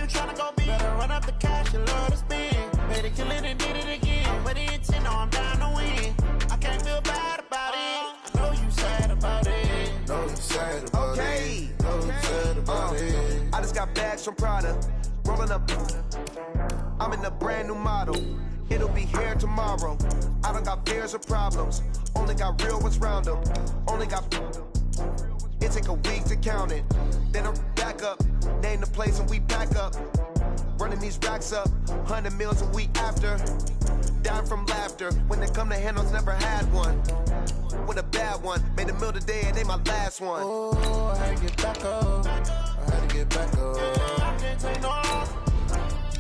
you tryna go be. Better run up the cash, you love to spend. Better kill it and did it again. But the intent, no, I'm down to win. I can't feel bad about it. I know you sad about it. Know you sad about it. Know you sad about it. I just got bags from Prada. Rolling up. I'm in a brand new model. It'll be here tomorrow. I don't got fears or problems. Only got real ones round them. Only got. It take a week to count it. Then I'm back up. Name the place and we pack up. Running these racks up. 100 meals a week after. Down from laughter. When they come to handles, never had one. With a bad one. Made a meal today and they my last one. Oh, I had to get back up. I had to get back up. I can't take no loss.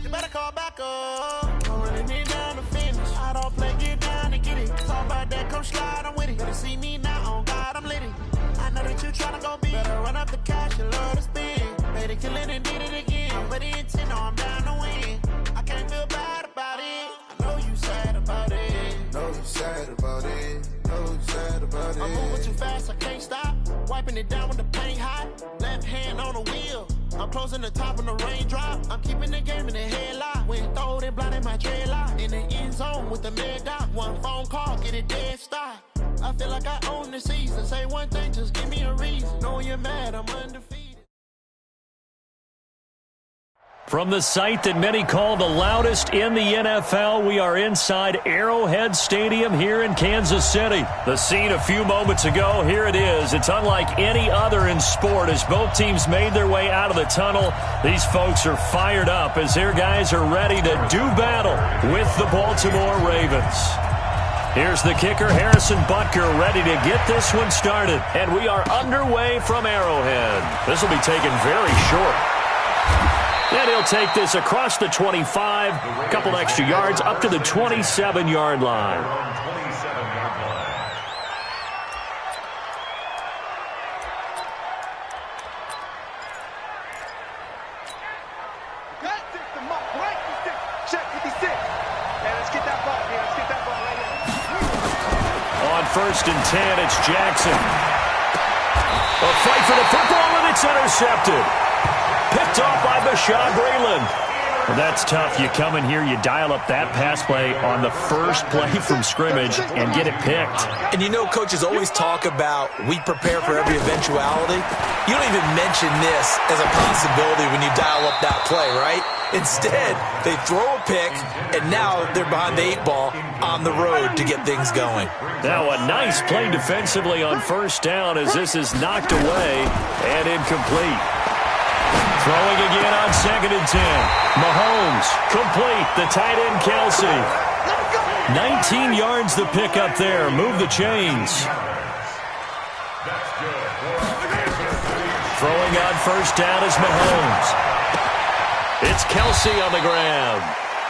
You better call back up. I'm running it down to finish. I don't play, get down and get it. Talk about that, come slide, I'm with it. Better see me now, on God, I'm lit it. I know that you tryna go be. Better run up the cash, you love to spend. Better kill it and did it again. But the intent, no, I'm down to win. I can't feel bad about it. I know you sad about it. Know you sad about it. Know you sad about it. I'm moving too fast, I can't stop. Wiping it down with the paint hot. Left hand on the wheel. I'm closing the top when the raindrop. I'm keeping the game in the headlock. When throwed and blinded my dreadlock. In the end zone with the mad dot. One phone call, get it dead stop. I feel like I own the season. Say one thing, just give me a reason. Knowing you're mad, I'm undefeated. From the site that many call the loudest in the NFL, we are inside Arrowhead Stadium here in Kansas City. The scene a few moments ago, here it is. It's unlike any other in sport as both teams made their way out of the tunnel. These folks are fired up as their guys are ready to do battle with the Baltimore Ravens. Here's the kicker, Harrison Butker, ready to get this one started. And we are underway from Arrowhead. This will be taken very short. And he'll take this across the 25, a couple extra yards, up to the 27-yard line. On 1st and 10, it's Jackson. A fight for the football, and it's intercepted. Picked off by Bashaud Breeland. Well, that's tough. You come in here, you dial up that pass play on the first play from scrimmage and get it picked. And you know, coaches always talk about we prepare for every eventuality. You don't even mention this as a possibility when you dial up that play, right? Instead, they throw a pick, and now they're behind the 8 ball on the road to get things going. Now a nice play defensively on 1st down as this is knocked away and incomplete. Throwing again on 2nd and 10. Mahomes, complete, the tight end Kelsey. 19 yards the pick up there. Move the chains. Throwing on 1st down is Mahomes. It's Kelsey on the ground.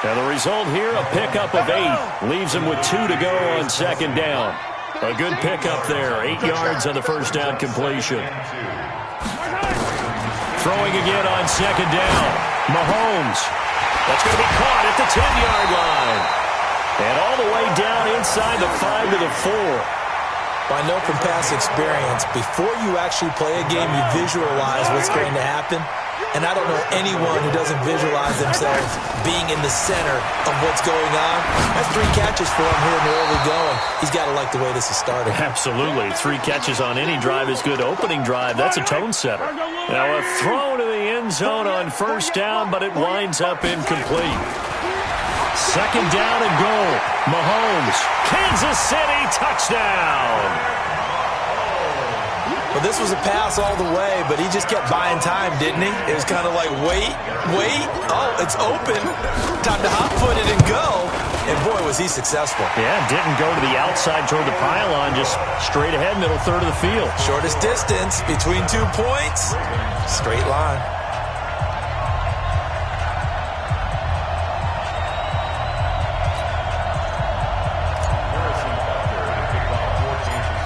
Now the result here, a pickup of 8. Leaves him with 2 to go on 2nd down. A good pickup there. 8 yards on the 1st down completion. Throwing again on 2nd down. Mahomes. That's going to be caught at the 10-yard line. And all the way down inside the 5 to the 4. I know from past experience, before you actually play a game, you visualize what's going to happen. And I don't know anyone who doesn't visualize themselves being in the center of what's going on. That's 3 catches for him here in the early going. He's got to like the way this is starting. Absolutely. 3 catches on any drive is good. Opening drive, that's a tone setter. Now a throw to the end zone on 1st down, but it winds up incomplete. 2nd down and goal. Mahomes, Kansas City, touchdown. Well, this was a pass all the way, but he just kept buying time, didn't he? It was kind of like, wait. Oh, it's open. Time to hot-foot it and go. And, boy, was he successful. Yeah, didn't go to the outside toward the pylon, just straight ahead, middle third of the field. Shortest distance between 2 points. Straight line.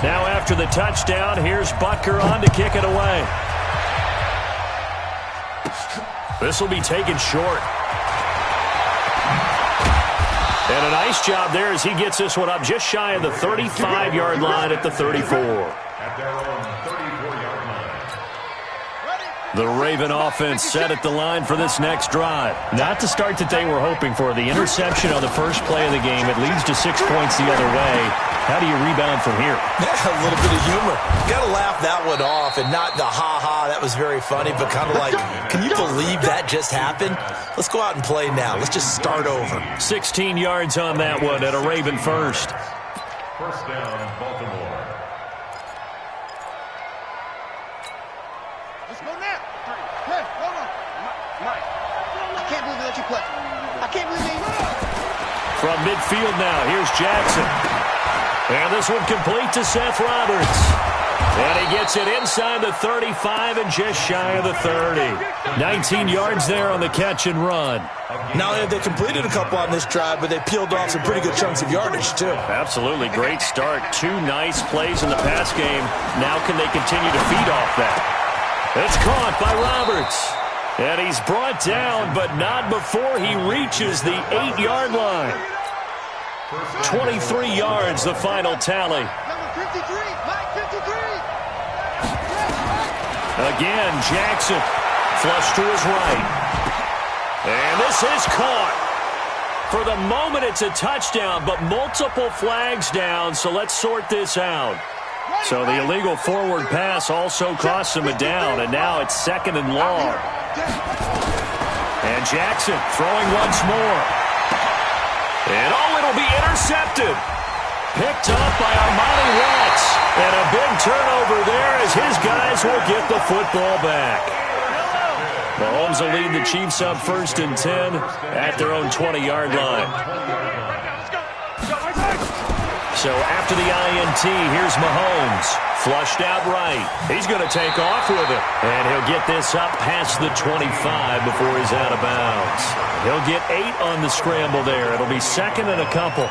Now after the touchdown, here's Butker on to kick it away. This will be taken short. And a nice job there as he gets this one up just shy of the 35-yard line at the 34. The Raven offense set at the line for this next drive. Not the start that they were hoping for. The interception on the first play of the game. It leads to 6 points the other way. How do you rebound from here? Yeah, a little bit of humor. Got to laugh that one off, and not the ha-ha, that was very funny, but kind of like, can you believe that just happened? Let's go out and play now. Let's just start over. 16 yards on that one at a Raven first. First down, Baltimore. Let's go now. Hey, hold on. Mike, I can't believe they let you play. I can't believe they... From midfield now, here's Jackson. And this one complete to Seth Roberts. And he gets it inside the 35 and just shy of the 30. 19 yards there on the catch and run. Not only have they completed a couple on this drive, but they peeled off some pretty good chunks of yardage, too. Absolutely. Great start. 2 nice plays in the pass game. Now can they continue to feed off that? It's caught by Roberts. And he's brought down, but not before he reaches the 8-yard line. 23 yards, the final tally. Number 53, Mike 53. Again, Jackson. Flush to his right. And this is caught. For the moment, it's a touchdown, but multiple flags down, so let's sort this out. So the illegal forward pass also costs him a down, and now it's 2nd and long. And Jackson throwing once more. And it'll be intercepted. Picked up by Armani Watts. And a big turnover there as his guys will get the football back. Mahomes will lead the Chiefs up 1st and 10 at their own 20-yard line. So after the INT, here's Mahomes. Flushed out right. He's going to take off with it. And he'll get this up past the 25 before he's out of bounds. He'll get 8 on the scramble there. It'll be 2nd and a couple.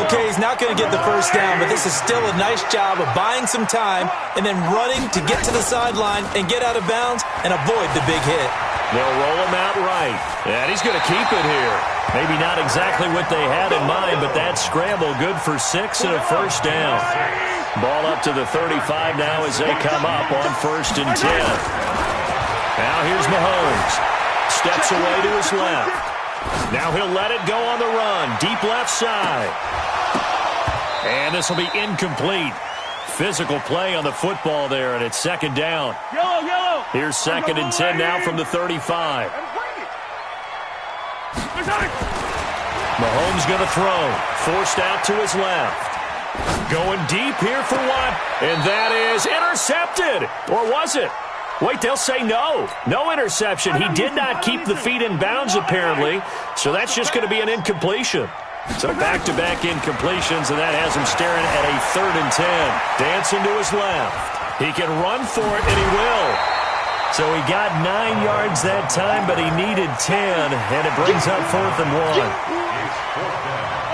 Okay, he's not going to get the first down, but this is still a nice job of buying some time and then running to get to the sideline and get out of bounds and avoid the big hit. They'll roll him out right. And he's going to keep it here. Maybe not exactly what they had in mind, but that scramble good for 6 and a first down. Ball up to the 35 now as they come up on 1st and 10. Now here's Mahomes. Steps away to his left. Now he'll let it go on the run. Deep left side. And this will be incomplete. Physical play on the football there, and it's 2nd down. Yellow. Here's 2nd and 10 now from the 35. Mahomes going to throw. Forced out to his left. Going deep here for what? And that is intercepted. Or was it? Wait, they'll say no. No interception. He did not keep the feet in bounds, apparently. So that's just going to be an incompletion. So back-to-back incompletions, and that has him staring at a 3rd and 10. Dancing to his left. He can run for it, and he will. So he got 9 yards that time, but he needed 10, and it brings up 4th and 1.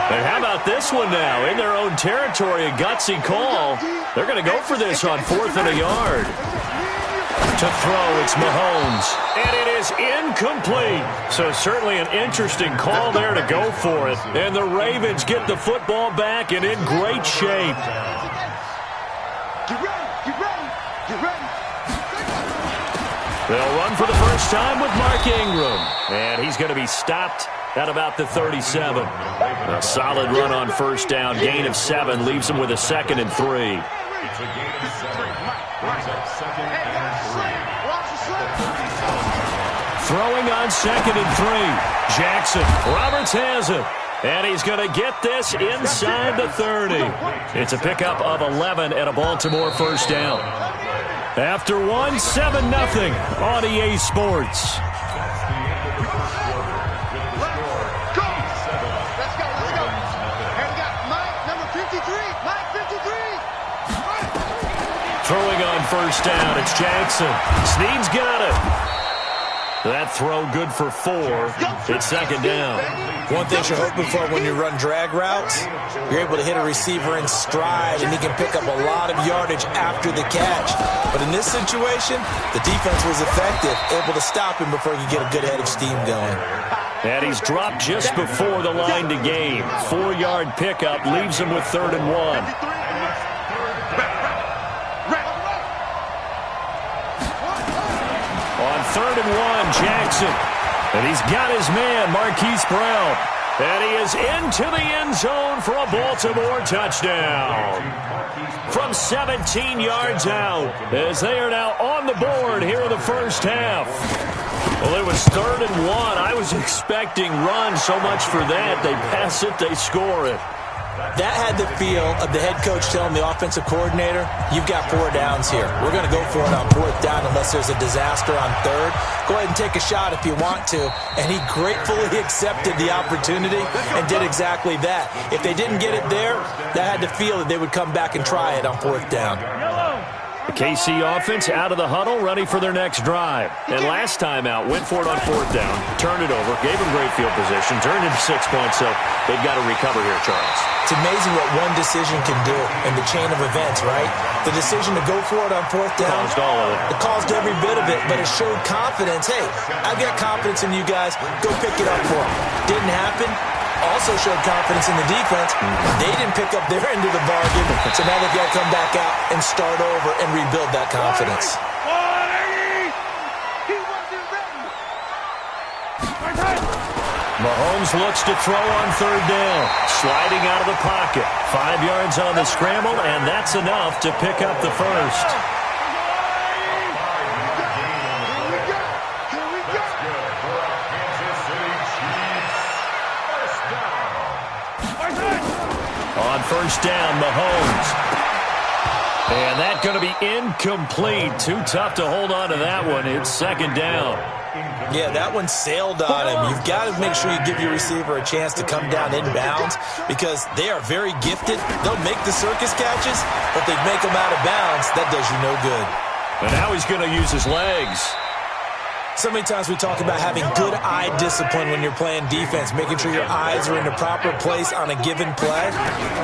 And how about this one now? In their own territory, a gutsy call. They're going to go for this on 4th and a yard. To throw, it's Mahomes. And it is incomplete. So certainly an interesting call there to go for it. And the Ravens get the football back and in great shape. Get ready. They'll run for the first time with Mark Ingram. And he's going to be stopped at about the 37. A solid run on first down. Gain of 7 leaves him with a 2nd and 3. It's a gain of 7. Brings up 2nd and 3. Throwing on 2nd and 3. Jackson. Roberts has it. And he's going to get this inside the 30. It's a pickup of 11 and a Baltimore first down. After 1, 7-0 on EA Sports. Throwing on first down, it's Jackson. Snead's got it. That throw good for 4. It's 2nd down. One thing you're hoping for when you run drag routes, you're able to hit a receiver in stride, and he can pick up a lot of yardage after the catch. But in this situation, the defense was effective, able to stop him before he could get a good head of steam going. And he's dropped just before the line to gain. 4-yard pickup leaves him with 3rd and 1. 3rd and 1, Jackson. And he's got his man, Marquise Brown. And he is into the end zone for a Baltimore touchdown. From 17 yards out, as they are now on the board here in the first half. Well, it was 3rd and 1. I was expecting run, so much for that. They pass it, they score it. That had the feel of the head coach telling the offensive coordinator, you've got 4 downs here. We're going to go for it on 4th down unless there's a disaster on 3rd. Go ahead and take a shot if you want to. And he gratefully accepted the opportunity and did exactly that. If they didn't get it there, that had the feel that they would come back and try it on 4th down. The KC offense out of the huddle, ready for their next drive. And last time out, went for it on 4th down, turned it over, gave them great field position, turned into 6 points, so they've got to recover here, Charles. It's amazing what one decision can do in the chain of events, right? The decision to go for it on 4th down. Caused all of it. It caused every bit of it, but it showed confidence. Hey, I've got confidence in you guys. Go pick it up for them. Didn't happen. Also showed confidence in the defense. They didn't pick up their end of the bargain, so now they've got to come back out and start over and rebuild that confidence. Mahomes looks to throw on 3rd down. Sliding out of the pocket. 5 yards on the scramble, and that's enough to pick up the first. On 1st down, Mahomes. And that's going to be incomplete. Too tough to hold on to that one. It's 2nd down. Yeah, that one sailed on him. You've got to make sure you give your receiver a chance to come down inbounds because they are very gifted. They'll make the circus catches, but they make them out of bounds. That does you no good. And now he's going to use his legs. So many times we talk about having good eye discipline when you're playing defense, making sure your eyes are in the proper place on a given play.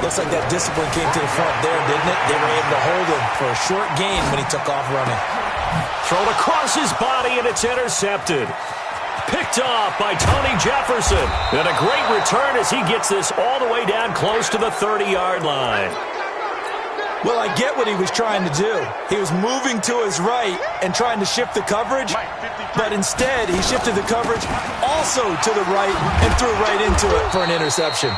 Looks like that discipline came to the front there, didn't it? They were able to hold him for a short gain when he took off running. Thrown across his body, and it's intercepted. Picked off by Tony Jefferson. And a great return as he gets this all the way down close to the 30-yard line. Well, I get what he was trying to do. He was moving to his right and trying to shift the coverage, but instead he shifted the coverage also to the right and threw right into it for an interception.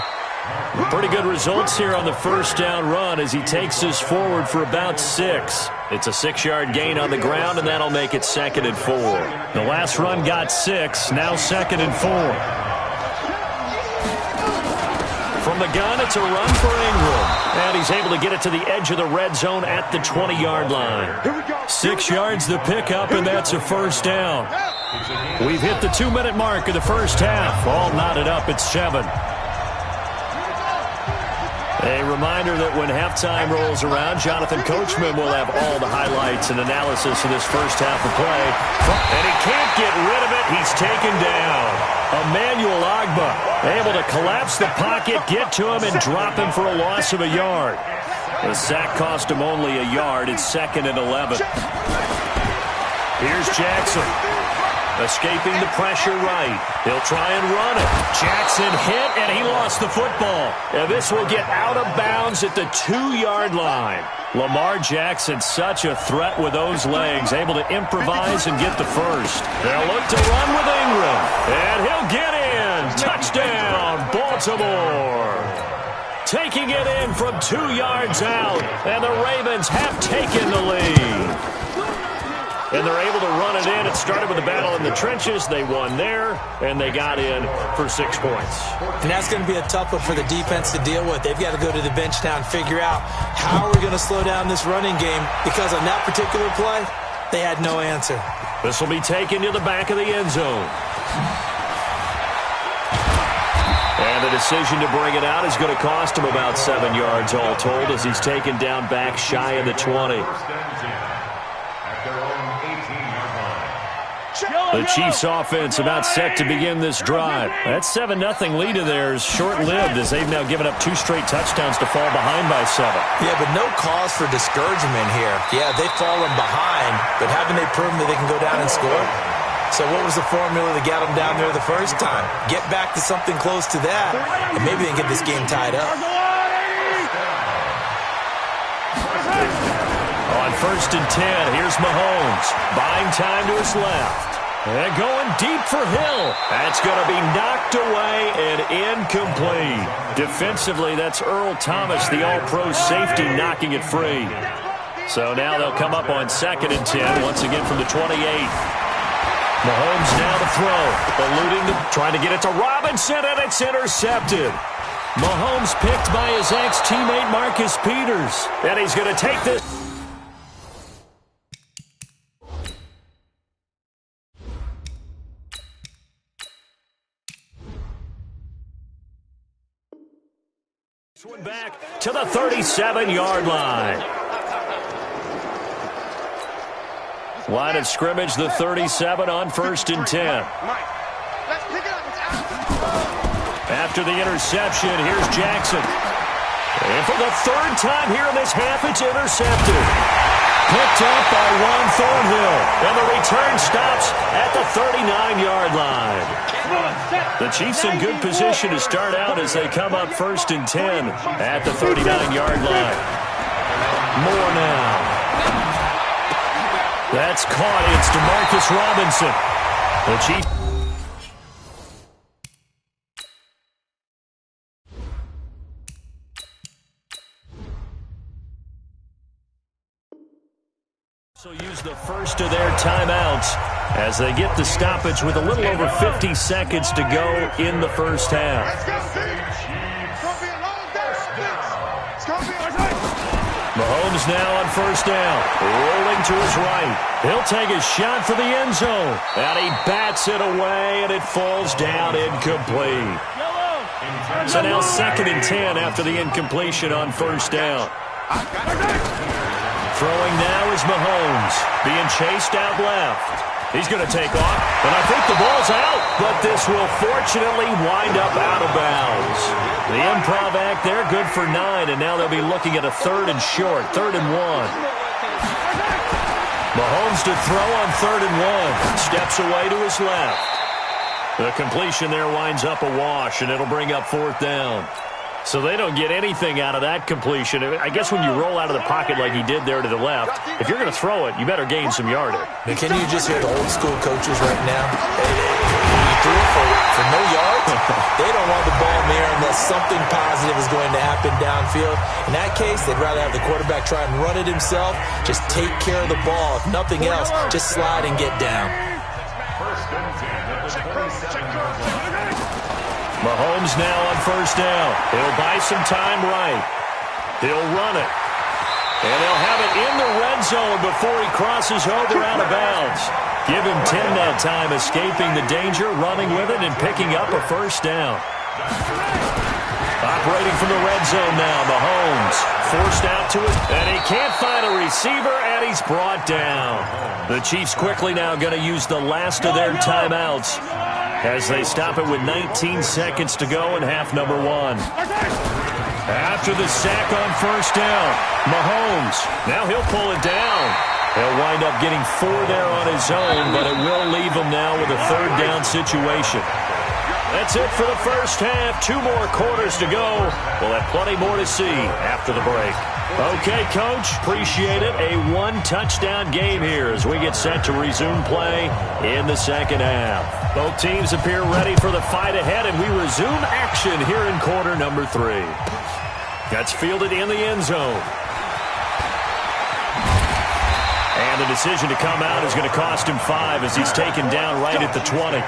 Pretty good results here on the 1st down run as he takes us forward for about 6. It's a 6-yard gain on the ground, and that'll make it 2nd and 4. The last run got 6, now 2nd and 4. From the gun, it's a run for Ingram. And he's able to get it to the edge of the red zone at the 20-yard line. 6 yards the pickup, and that's a 1st down. We've hit the 2-minute mark of the first half. All knotted up at 7. A reminder that when halftime rolls around, Jonathan Coachman will have all the highlights and analysis of this first half of play. And he can't get rid of it. He's taken down. Emmanuel Ogbah able to collapse the pocket, get to him, and drop him for a loss of a yard. The sack cost him only a yard. It's 2nd and 11. Here's Jackson. Escaping the pressure right. He'll try and run it. Jackson hit, and he lost the football. And this will get out of bounds at the 2-yard line. Lamar Jackson, such a threat with those legs, able to improvise and get the first. They'll look to run with Ingram, and he'll get in. Touchdown, Baltimore. Taking it in from 2 yards out, and the Ravens have taken the lead. And they're able to run it in. It started with a battle in the trenches. They won there, and they got in for 6 points. And that's going to be a tough one for the defense to deal with. They've got to go to the bench now and figure out how are we going to slow down this running game, because on that particular play, they had no answer. This will be taken to the back of the end zone. And the decision to bring it out is going to cost him about 7 yards all told as he's taken down back shy of the 20. The Chiefs offense about set to begin this drive. That 7-0 lead of theirs short-lived as they've now given up 2 straight touchdowns to fall behind by 7. Yeah, but no cause for discouragement here. Yeah, they've fallen behind, but haven't they proven that they can go down and score? So what was the formula that got them down there the first time? Get back to something close to that, and maybe they can get this game tied up. On 1st and 10, here's Mahomes. Buying time to his left. And going deep for Hill. That's going to be knocked away and incomplete. Defensively, that's Earl Thomas, the all-pro safety, knocking it free. So now they'll come up on 2nd and 10, once again from the 28. Mahomes now to throw. Eluding, trying to get it to Robinson, and it's intercepted. Mahomes picked by his ex-teammate Marcus Peters. And he's going to take this. One back to the 37-yard line. Line of scrimmage, the 37 on 1st and 10. After the interception, here's Jackson. And for the 3rd time here in this half, it's intercepted. Picked up by Juan Thornhill. And the return stops at the 39-yard line. The Chiefs in good position to start out as they come up 1st and 10 at the 39-yard line. More now. That's caught. It's DeMarcus Robinson. The Chiefs. So use the first of their timeouts as they get the stoppage with a little over 50 seconds to go in the first half. Mahomes now on 1st down, rolling to his right. He'll take a shot for the end zone, and he bats it away, and it falls down incomplete. So now 2nd and 10 after the incompletion on 1st down. Throwing now is Mahomes, being chased out left. He's going to take off, and I think the ball's out, but this will fortunately wind up out of bounds. The improv act there, good for 9, and now they'll be looking at a 3rd and short, 3rd and 1. Mahomes to throw on 3rd and 1, steps away to his left. The completion there winds up a wash, and it'll bring up 4th down. So they don't get anything out of that completion. I guess when you roll out of the pocket like he did there to the left, if you're going to throw it, you better gain some yardage. And can you just hear the old school coaches right now? You threw it for no yards? They don't want the ball in the air unless something positive is going to happen downfield. In that case, they'd rather have the quarterback try and run it himself. Just take care of the ball. If nothing else, just slide and get down. Mahomes now on 1st down. He'll buy some time right. He'll run it. And they'll have it in the red zone before he crosses over out of bounds. Give him 10 that time, escaping the danger, running with it, and picking up a 1st down. Operating from the red zone now, Mahomes forced out to it, and he can't find a receiver, and he's brought down. The Chiefs quickly now going to use the last of their timeouts as they stop it with 19 seconds to go in half number 1. After the sack on 1st down, Mahomes, now he'll pull it down. He'll wind up getting 4 there on his own, but it will leave him now with a 3rd down situation. That's it for the first half. 2 more quarters to go. We'll have plenty more to see after the break. Okay, Coach, appreciate it. A 1-touchdown game here as we get set to resume play in the 2nd half. Both teams appear ready for the fight ahead, and we resume action here in quarter number 3. That's fielded in the end zone. And the decision to come out is going to cost him 5 as he's taken down right at the 20.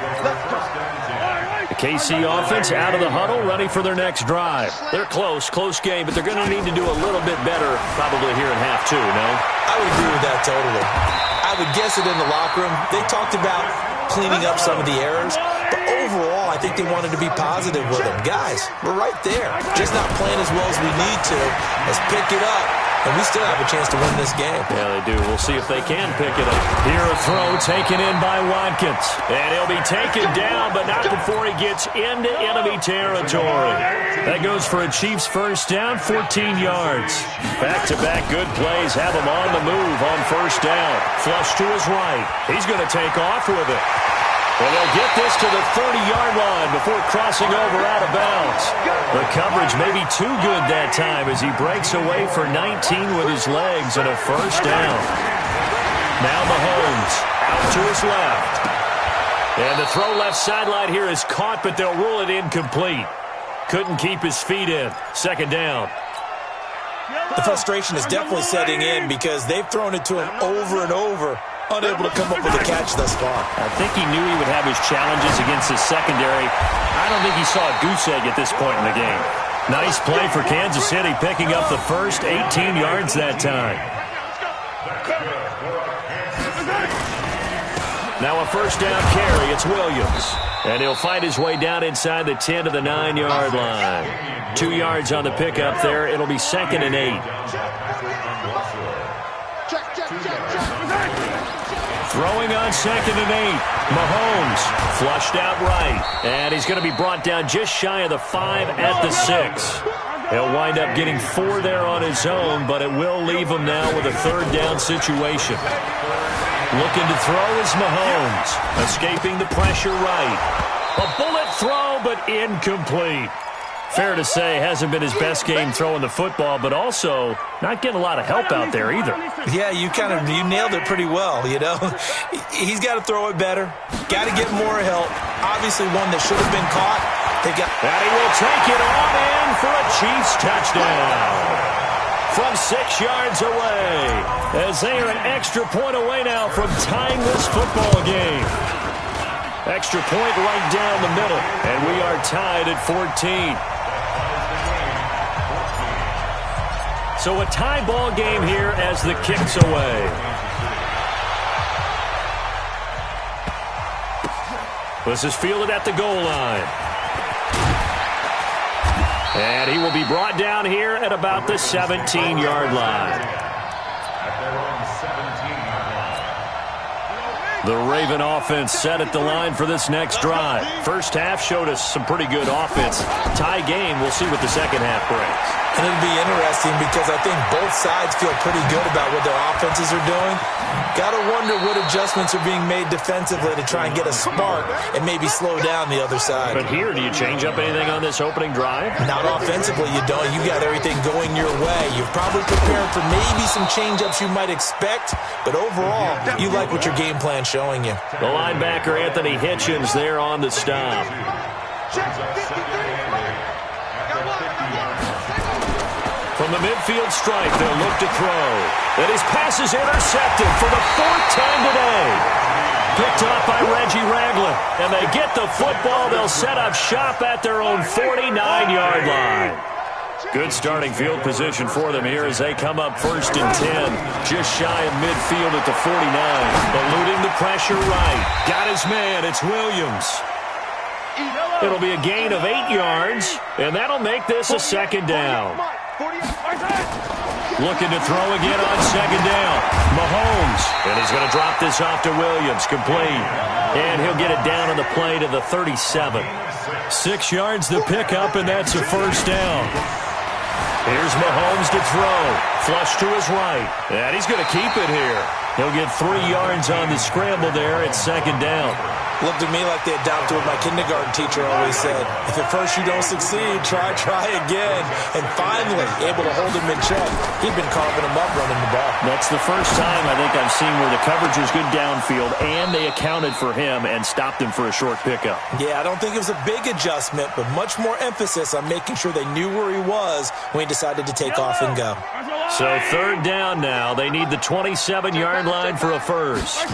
The KC offense out of the huddle, ready for their next drive. They're close game, but they're going to need to do a little bit better probably here in half 2, no? I would agree with that totally. I would guess it in the locker room. They talked about cleaning up some of the errors, but overall, I think they wanted to be positive with them. Guys, we're right there. Just not playing as well as we need to. Let's pick it up. And we still have a chance to win this game. Yeah, they do. We'll see if they can pick it up. Here a throw taken in by Watkins. And he'll be taken down, but not before he gets into enemy territory. That goes for a Chiefs 1st down, 14 yards. Back-to-back good plays have him on the move on 1st down. Flush to his right. He's going to take off with it. And they'll get this to the 30-yard line before crossing over out of bounds. The coverage may be too good that time as he breaks away for 19 with his legs and a 1st down. Now Mahomes out to his left. And the throw left sideline here is caught, but they'll rule it incomplete. Couldn't keep his feet in. Second down. The frustration is definitely setting in because they've thrown it to him over and over, unable to come up with a catch thus far. I think he knew he would have his challenges against his secondary. I don't think he saw a goose egg at this point in the game. Nice play for Kansas City, picking up the first 18 yards that time. Now a first down carry. It's Williams. And he'll find his way down inside the 10 to the 9-yard line. 2 yards on the pickup there. It'll be 2nd and 8. Throwing on 2nd and 8. Mahomes flushed out right. And he's going to be brought down just shy of the 5 at the 6. He'll wind up getting 4 there on his own, but it will leave him now with a third down situation. Looking to throw is Mahomes. Escaping the pressure right. A bullet throw, but incomplete. Fair to say, hasn't been his best game throwing the football, but also not getting a lot of help out there either. Yeah, you nailed it pretty well, you know. He's got to throw it better. Got to get more help. Obviously one that should have been caught. And he will take it on in for a Chiefs touchdown. From 6 yards away, as they are an extra point away now from tying this football game. Extra point right down the middle, and we are tied at 14. So a tie ball game here as the kick's away. This is fielded at the goal line. And he will be brought down here at about the 17-yard line. The Raven offense set at the line for this next drive. First half showed us some pretty good offense. Tie game, we'll see what the second half brings. And it'll be interesting because I think both sides feel pretty good about what their offenses are doing. Got to wonder what adjustments are being made defensively to try and get a spark and maybe slow down the other side. But here, do you change up anything on this opening drive? Not offensively, you don't. You got everything going your way. You've probably prepared for maybe some change-ups you might expect, but overall, you like what your game plan's showing you. The linebacker, Anthony Hitchens, there on the stop. From the midfield stripe, they'll look to throw. And his pass is intercepted for the 4th time today. Picked up by Reggie Ragland. And they get the football. They'll set up shop at their own 49-yard line. Good starting field position for them here as they come up 1st and 10. Just shy of midfield at the 49. Eluding the pressure right. Got his man. It's Williams. It'll be a gain of 8 yards. And that'll make this a 2nd down. Looking to throw again on 2nd down. Mahomes. And he's going to drop this off to Williams. Complete. And he'll get it down on the play to the 37. 6 yards to pick up, and that's a 1st down. Here's Mahomes to throw. Flush to his right. And he's going to keep it here. He'll get 3 yards on the scramble there at 2nd down. Looked at me like they adopted what my kindergarten teacher always said. If at first you don't succeed, try again. And finally, able to hold him in check. He'd been carving him up running the ball. That's the first time I think I've seen where the coverage was good downfield, and they accounted for him and stopped him for a short pickup. Yeah, I don't think it was a big adjustment, but much more emphasis on making sure they knew where he was when he decided to take off and go. So 3rd down now. They need the 27-yard line for a first.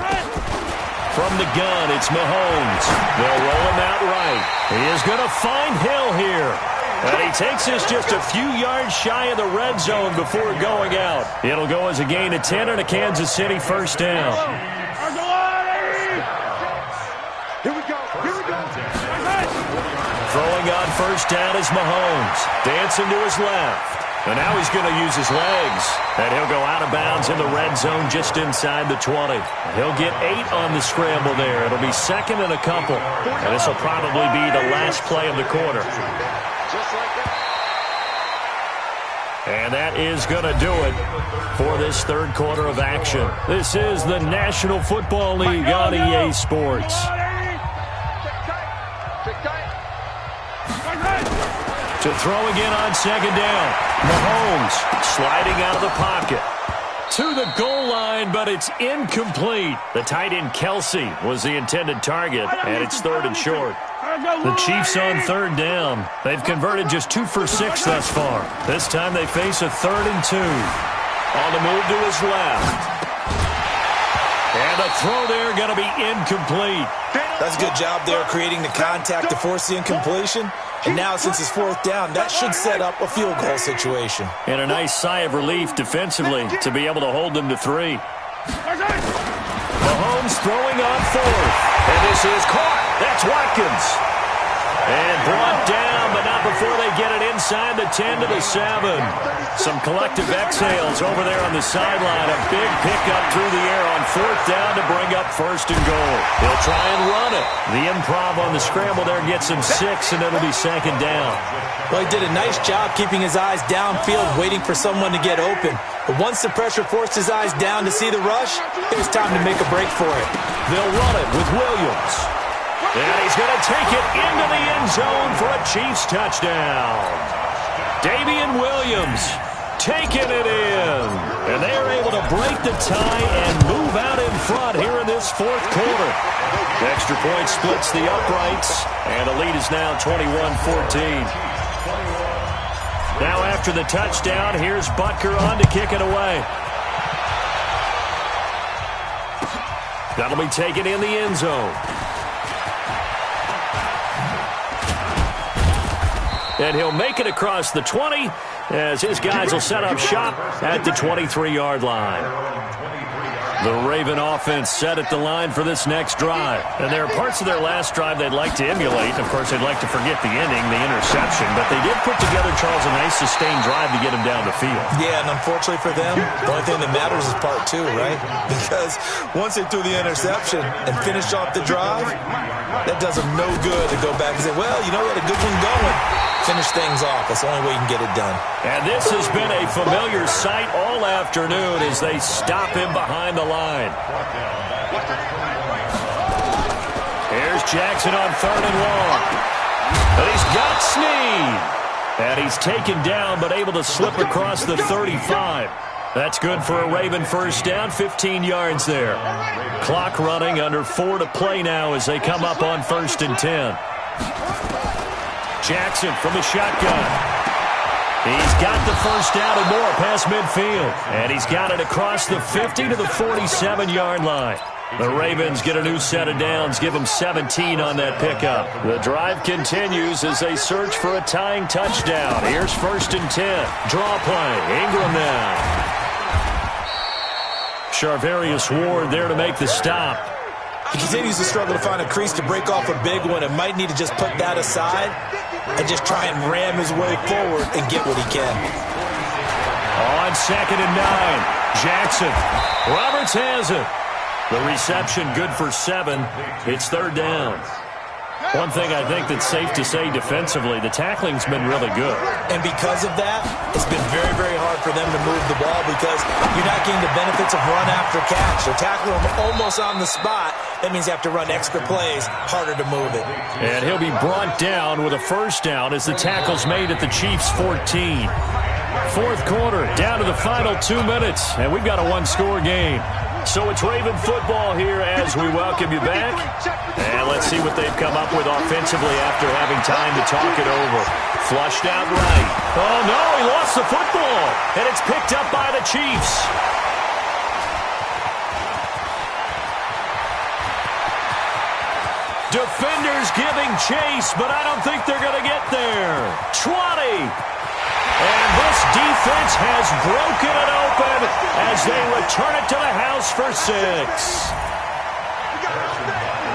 From the gun, it's Mahomes. They'll roll him out right. He is going to find Hill here. And he takes us just a few yards shy of the red zone before going out. It'll go as a gain of 10 and a Kansas City 1st down. Here we go. Throwing on 1st down is Mahomes. Dancing to his left. And now he's going to use his legs. And he'll go out of bounds in the red zone just inside the 20. He'll get 8 on the scramble there. It'll be 2nd and a couple. And this will probably be the last play of the quarter. And that is going to do it for this 3rd quarter of action. This is the National Football League on EA Sports. To throw again on 2nd down. Mahomes sliding out of the pocket. to the goal line, but it's incomplete. The tight end Kelsey was the intended target, and it's 3rd and short. The Chiefs on 3rd down. They've converted just 2 for 6 thus far. This time they face a 3rd and 2. On the move to his left. And the throw there going to be incomplete. That's a good job there creating the contact to force the incompletion. And now since it's 4th down, that should set up a field goal situation. And a nice sigh of relief defensively to be able to hold them to 3. Mahomes throwing on 4th. And this is caught. That's Watkins. And brought down, but not before they get it inside the 10 to the 7. Some collective exhales over there on the sideline. A big pickup through the air on 4th down to bring up 1st and goal. He'll try and run it. The improv on the scramble there gets him 6, and it'll be 2nd down. Well, he did a nice job keeping his eyes downfield, waiting for someone to get open. But once the pressure forced his eyes down to see the rush, it was time to make a break for it. They'll run it with Williams. And he's going to take it into the end zone for a Chiefs touchdown. Damian Williams taking it in. And they're able to break the tie and move out in front here in this 4th quarter. The extra point splits the uprights, and the lead is now 21-14. Now after the touchdown, here's Butker on to kick it away. That'll be taken in the end zone. And he'll make it across the 20 as his guys will set up shop at the 23-yard line. The Raven offense set at the line for this next drive. And there are parts of their last drive they'd like to emulate. Of course, they'd like to forget the ending, the interception. But they did put together, Charles, a nice sustained drive to get him down the field. Yeah, and unfortunately for them, the only thing that matters is part 2, right? Because once they threw the interception and finished off the drive, that does them no good to go back and say, well, you know, we had a good one going. Finish things off. That's the only way you can get it done. And this has been a familiar sight all afternoon as they stop him behind the line. Here's Jackson on 3rd and long. But he's got Snead. And he's taken down but able to slip across the 35. That's good for a Raven 1st down, 15 yards there. Clock running, under 4 to play now as they come up on 1st and 10. Jackson from the shotgun. He's got the 1st down and more past midfield. And he's got it across the 50 to the 47-yard line. The Ravens get a new set of downs, give them 17 on that pickup. The drive continues as they search for a tying touchdown. Here's 1st and 10. Draw play. Ingram now. Charvarius Ward there to make the stop. He continues to struggle to find a crease to break off a big one and might need to just put that aside and just try and ram his way forward and get what he can. On 2nd and 9, Jackson. Roberts has it. The reception good for 7. It's 3rd down. One thing I think that's safe to say defensively, the tackling's been really good. And because of that, it's been very, very hard for them to move the ball because you're not getting the benefits of run after catch. They're tackling them almost on the spot. That means you have to run extra plays, harder to move it. And he'll be brought down with a 1st down as the tackle's made at the Chiefs' 14. 4th quarter, down to the final 2 minutes, and we've got a 1-score game. So it's Raven football here as we welcome you back. And let's see what they've come up with offensively after having time to talk it over. Flushed out right. Oh, no, he lost the football. And it's picked up by the Chiefs. Defenders giving chase, but I don't think they're going to get there. 20. And this defense has broken it open as they return it to the house for 6.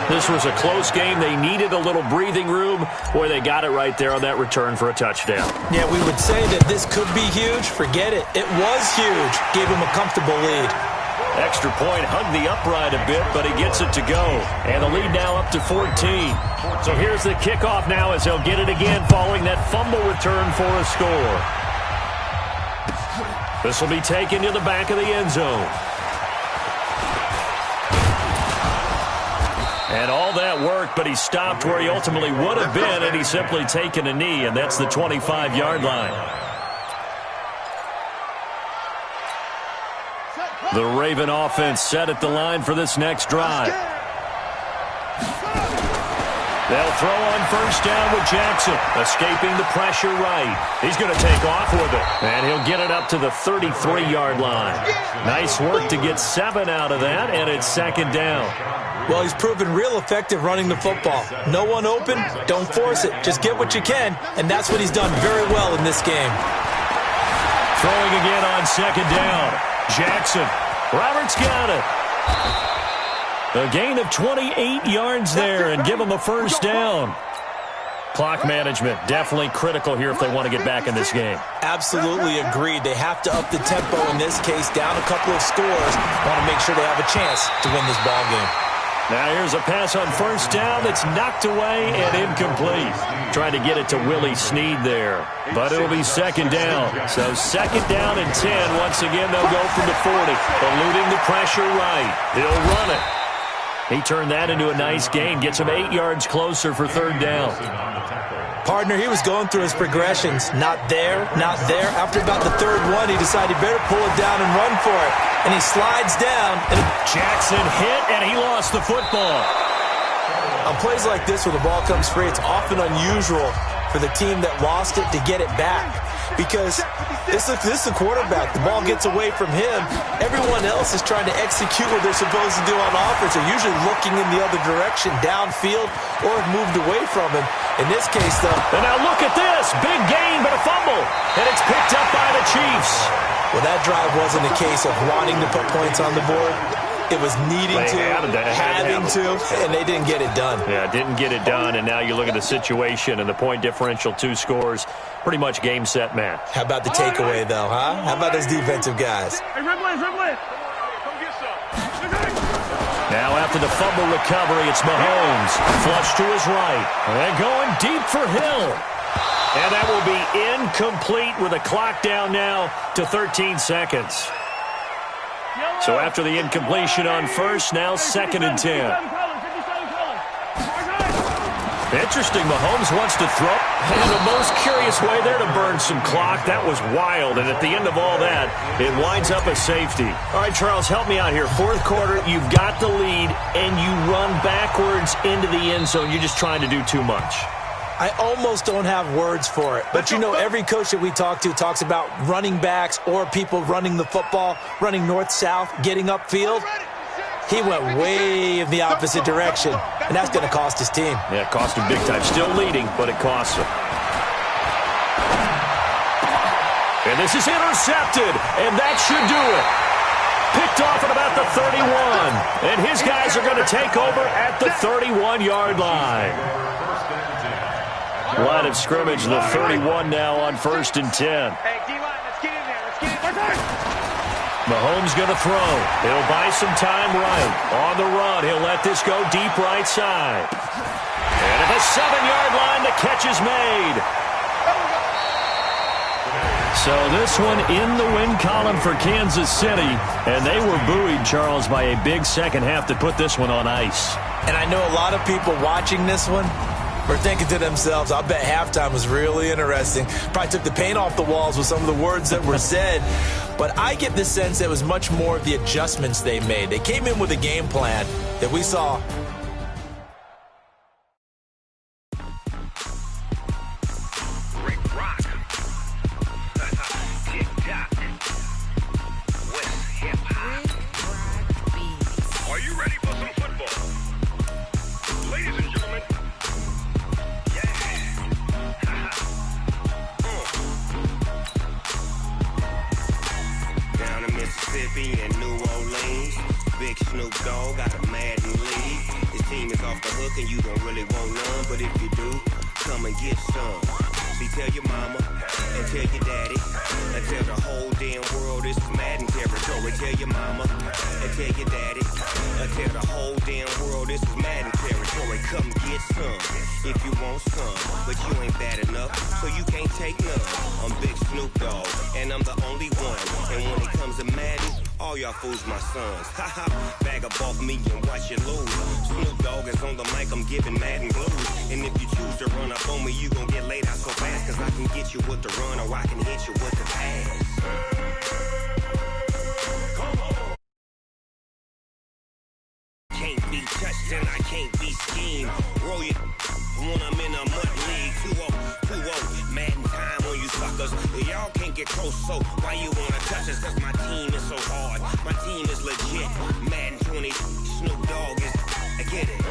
This was a close game. They needed a little breathing room. Boy, they got it right there on that return for a touchdown. Yeah, we would say that this could be huge. Forget it. It was huge. Gave him a comfortable lead. Extra point, hugged the upright a bit, but he gets it to go. And the lead now up to 14. So here's the kickoff now as they'll get it again following that fumble return for a score. This will be taken to the back of the end zone. And all that worked, but he stopped where he ultimately would have been, and he's simply taken a knee, and that's the 25-yard line. The Raven offense set at the line for this next drive. They'll throw on first down with Jackson, escaping the pressure right. He's going to take off with it, and he'll get it up to the 33-yard line. Nice work to get 7 out of that, and it's second down. Well, he's proven real effective running the football. No one open, don't force it. Just get what you can, and that's what he's done very well in this game. Throwing again on second down. Jackson. Roberts got it. A gain of 28 yards there and give him a first down. Clock management definitely critical here if they want to get back in this game. Absolutely agreed. They have to up the tempo in this case, down a couple of scores. Want to make sure they have a chance to win this ball game. Now here's a pass on first down that's knocked away and incomplete. Trying to get it to Willie Snead there, but it'll be second down. So second down and 10. Once again, they'll go from the 40, eluding the pressure right. He'll run it. He turned that into a nice gain, gets him 8 yards closer for third down. Partner, he was going through his progressions. Not there, not there. After about the third one, he decided he better pull it down and run for it. And he slides down. And Jackson hit, and he lost the football. On plays like this where the ball comes free, it's often unusual for the team that lost it to get it back. Because this is the quarterback. The ball gets away from him. Everyone else is trying to execute what they're supposed to do on offense. They're usually looking in the other direction, downfield, or have moved away from him. In this case, though. And now look at this. Big gain, but a fumble. And it's picked up by the Chiefs. Well, that drive wasn't a case of wanting to put points on the board. It was needing to, having to, and they didn't get it done. Yeah, didn't get it done, and now you look at the situation and the point differential, 2 scores, pretty much game, set, match. How about the takeaway, though, huh? How about those defensive guys? Now after the fumble recovery, it's Mahomes. Flush to his right. And going deep for Hill. And that will be incomplete with a clock down now to 13 seconds. So after the incompletion on first, now second and 10. Interesting, Mahomes wants to throw. And the most curious way there to burn some clock. That was wild, and at the end of all that, it winds up a safety. All right, Charles, help me out here. Fourth quarter, you've got the lead, and you run backwards into the end zone. You're just trying to do too much. I almost don't have words for it. But, you know, every coach that we talk to talks about running backs or people running the football, running north-south, getting upfield. He went way in the opposite direction, and that's going to cost his team. Yeah, it cost him big time. Still leading, but it costs him. And this is intercepted, and that should do it. Picked off at about the 31, and his guys are going to take over at the 31-yard line. Line of scrimmage, the 31 now on first and 10. Hey, D-line, let's get in there. Let's get in there. Mahomes going to throw. He'll buy some time right. On the run, he'll let this go deep right side. And at the 7-yard line, the catch is made. So this one in the win column for Kansas City. And they were buoyed, Charles, by a big second half that put this one on ice. And I know a lot of people watching this one were thinking to themselves, I bet halftime was really interesting. Probably took the paint off the walls with some of the words that were said. But I get the sense it was much more of the adjustments they made. They came in with a game plan that we saw. Are you ready for some football? Ladies and gentlemen, down in Mississippi and New Orleans, Big Snoop Dogg got a Madden league. His team is off the hook and you don't really want none, but if you do, come and get some. See, tell your mama and tell your daddy and tell the whole damn world this is Madden territory. Tell your mama and tell your daddy and tell the whole damn world this is Madden territory. Come get some if you want some, but you ain't bad enough, so you can't take none. I'm Big Snoop Dogg, and I'm the only one. And when it comes to Madden, all y'all fools my sons. Haha, bag up off me and watch you lose. Snoop Dogg is on the mic, I'm giving Madden blues. And if you choose to run up on me, you gon' get laid out so fast, cause I can get you with the run or I can hit you with the pass. and I can't be schemed. Roll it when I'm in a mud league. 2-0, Madden time on you suckers. Y'all can't get close, so why you wanna touch us? Cause my team is so hard. My team is legit. Madden 20, Snoop Dogg is. I get it.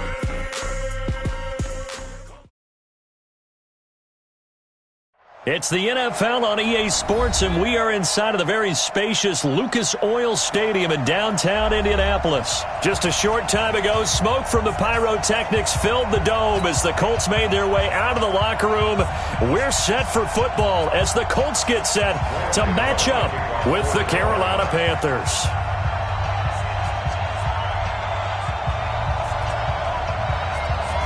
It's the NFL on EA Sports, and we are inside of the very spacious Lucas Oil Stadium in downtown Indianapolis. Just a short time ago, smoke from the pyrotechnics filled the dome as the Colts made their way out of the locker room. We're set for football as the Colts get set to match up with the Carolina Panthers.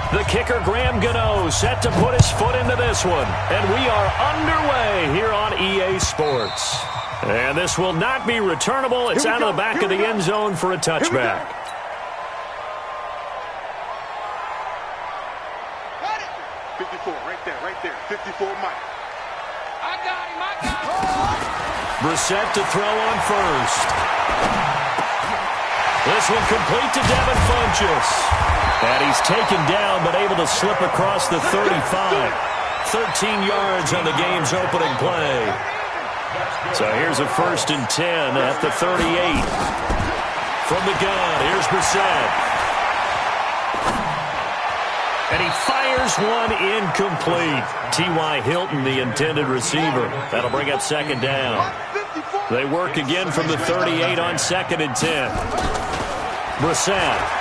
The kicker, Graham Gano, set to put his foot into this one. And we are underway here on EA Sports. And this will not be returnable. It's out of the back of the end zone for a touchback. 54, right there. 54, Mike. I got him. Brissett to throw on first. This one complete to Devin Funchess. And he's taken down, but able to slip across the 35. 13 yards on the game's opening play. So here's a 1st and 10 at the 38. From the gun, here's Brissett. And he fires one incomplete. T.Y. Hilton, the intended receiver. That'll bring up 2nd down. They work again from the 38 on 2nd and 10. Brissett.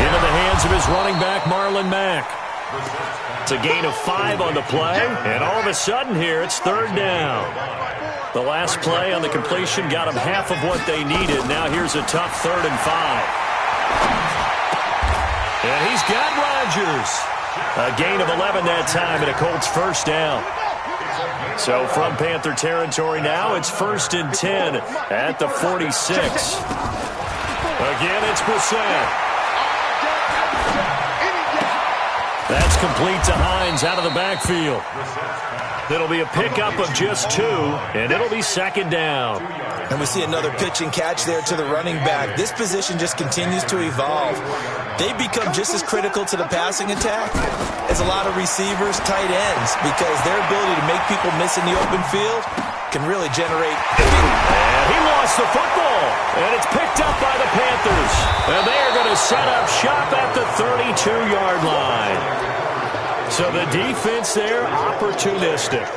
Into the hands of his running back, Marlon Mack. It's a gain of 5 on the play, and all of a sudden here, it's 3rd down. The last play on the completion got them half of what they needed. Now here's a tough 3rd and 5. And he's got Rodgers. A gain of 11 that time, and a Colts 1st down. So from Panther territory now, it's 1st and 10 at the 46. Again, it's Brissett. That's complete to Hines out of the backfield. It'll be a pickup of just 2, and it'll be 2nd down. And we see another pitch and catch there to the running back. This position just continues to evolve. They become just as critical to the passing attack as a lot of receivers, tight ends, because their ability to make people miss in the open field can really generate. And he lost the football, and it's picked up by the Panthers. And they are going to set up shop at the 32-yard line. So the defense there, opportunistic.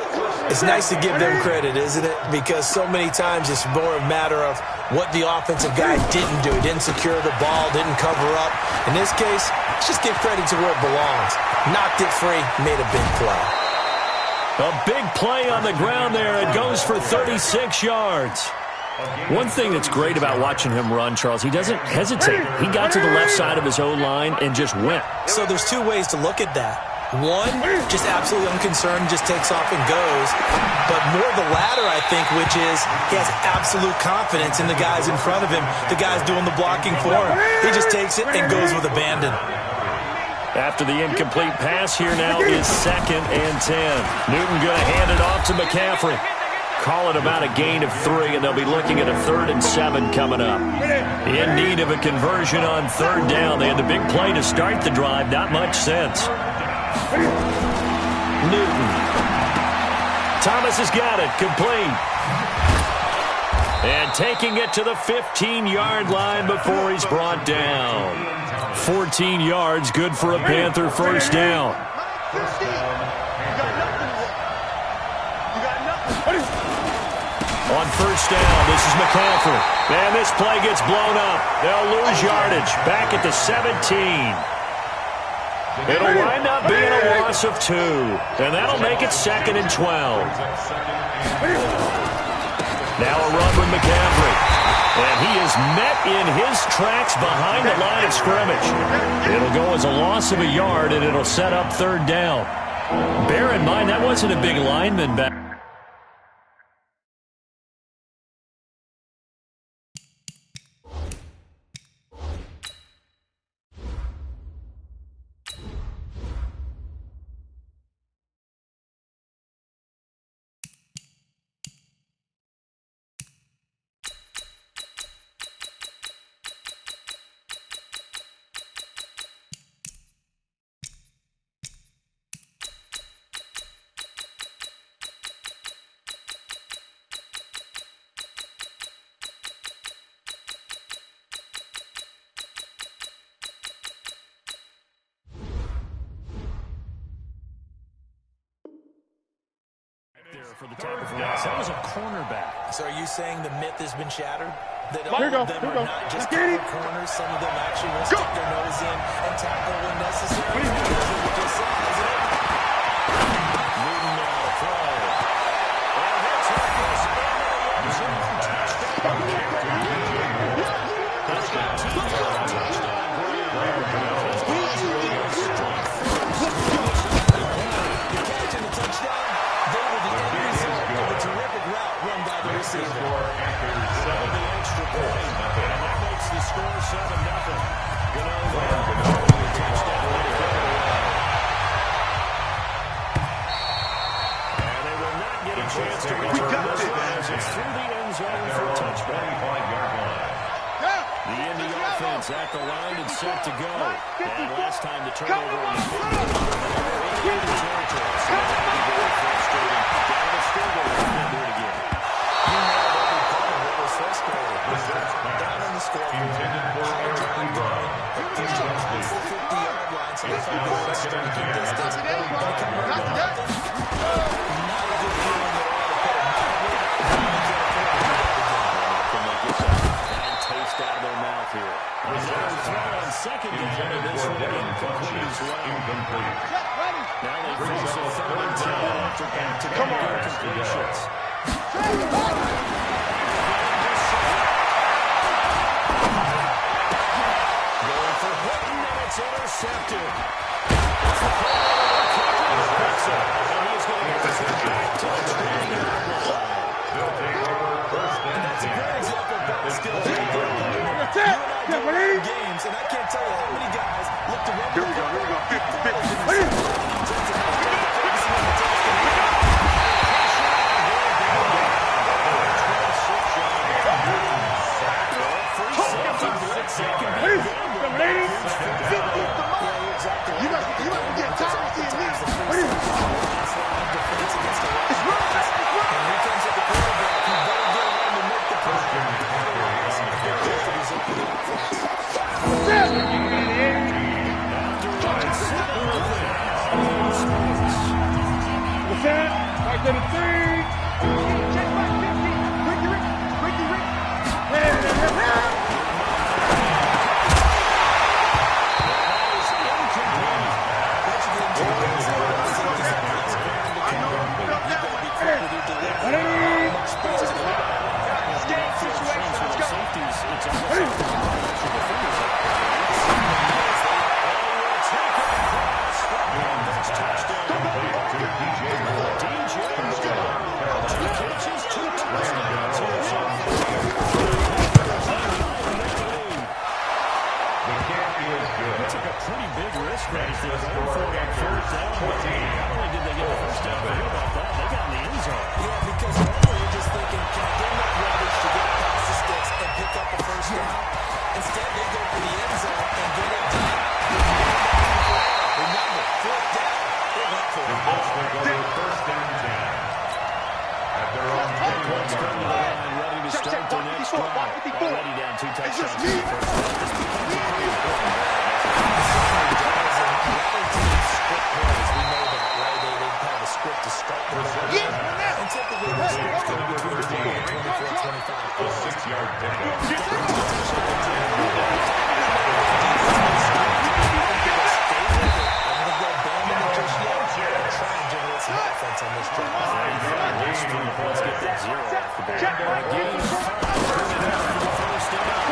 It's nice to give them credit, isn't it? Because so many times it's more a matter of what the offensive guy didn't do. He didn't secure the ball, didn't cover up. In this case, let's just give credit to where it belongs. Knocked it free, made a big play. A big play on the ground there. It goes for 36 yards. One thing that's great about watching him run, Charles, he doesn't hesitate. He got to the left side of his own line and just went. So there's 2 ways to look at that. One, just absolutely unconcerned, just takes off and goes. But more the latter, I think, which is he has absolute confidence in the guys in front of him, the guys doing the blocking for him. He just takes it and goes with abandon. After the incomplete pass, here now is 2nd and 10. Newton going to hand it off to McCaffrey. Call it about a gain of 3, and they'll be looking at a 3rd and 7 coming up. In need of a conversion on 3rd down. They had the big play to start the drive. Not much sense. Newton. Thomas has got it. Complete. And taking it to the 15-yard line before he's brought down. 14 yards, good for a Panther 1st down. On 1st down, this is McCaffrey. And this play gets blown up. They'll lose yardage. Back at the 17. It'll wind up being a loss of 2. And that'll make it 2nd and 12. Now a run with McCaffrey. And he is met in his tracks behind the line of scrimmage. It'll go as a loss of a yard, and it'll set up 3rd down. Bear in mind, that wasn't a big lineman back. For the tackle for loss. That was a cornerback. So are you saying the myth has been shattered? That all Here we go. of them Here we are go. not just Get it. cover corners. Some of them actually will stick their nose in and tackle when necessary. What do you mean? That's what we just said, isn't it? Newton now to throw. And hits Harris into the end zone. Touchdown. Catching the touchdown, they were the end result of a terrific route run by the receiver. The extra point. And that makes the score 7-0. And they will not get a chance to return this one as it's through the end zone for a touchback. The Indy offense at the line and set to go. And last time the turnover on the field, they were in the territory. So that will be very frustrating. Down the field goal, they'll do it again. You know every part of what was frustrating. Down on the scoreboard, high drive going, push it off the 50-yard line, so they can go in striking distance. And they come around with nothing. Not a good feeling at all, to put it mildly. Can they get that taste out of their mouth here? Another throw on second down, and this one incomplete as well. Now they face a 3rd and 10 after back-to-back incompletions. Going for Horton, and it's intercepted. That's the play. Picks it, and he's going to get this back to the 20-yard line. And that's a great example of ball skills. You and I do games, and I can't tell you how many guys look to run. Here we go. Back to the 3. Check back 50. Ricky. Took a pretty big risk right there. Going for it on 4th down. Not only did they get the first down, but how about that? They got in the end zone. Yeah, because normally you're just thinking, can I get enough leverage to get past the sticks and pick up a first down? Instead, they go for the end zone and get it deep. Remember, 4th down, they went for it. First and 10. At their own 21-yard line. Ready to start their next drive. Already down 2 touchdowns. This becomes pretty important. Script to start the game. And typically the script's going to be between 24 and 25. A 6-yard pickup. Try and generate some offense on this drive. Let's get that 0 off the bat. Gain 5. First down.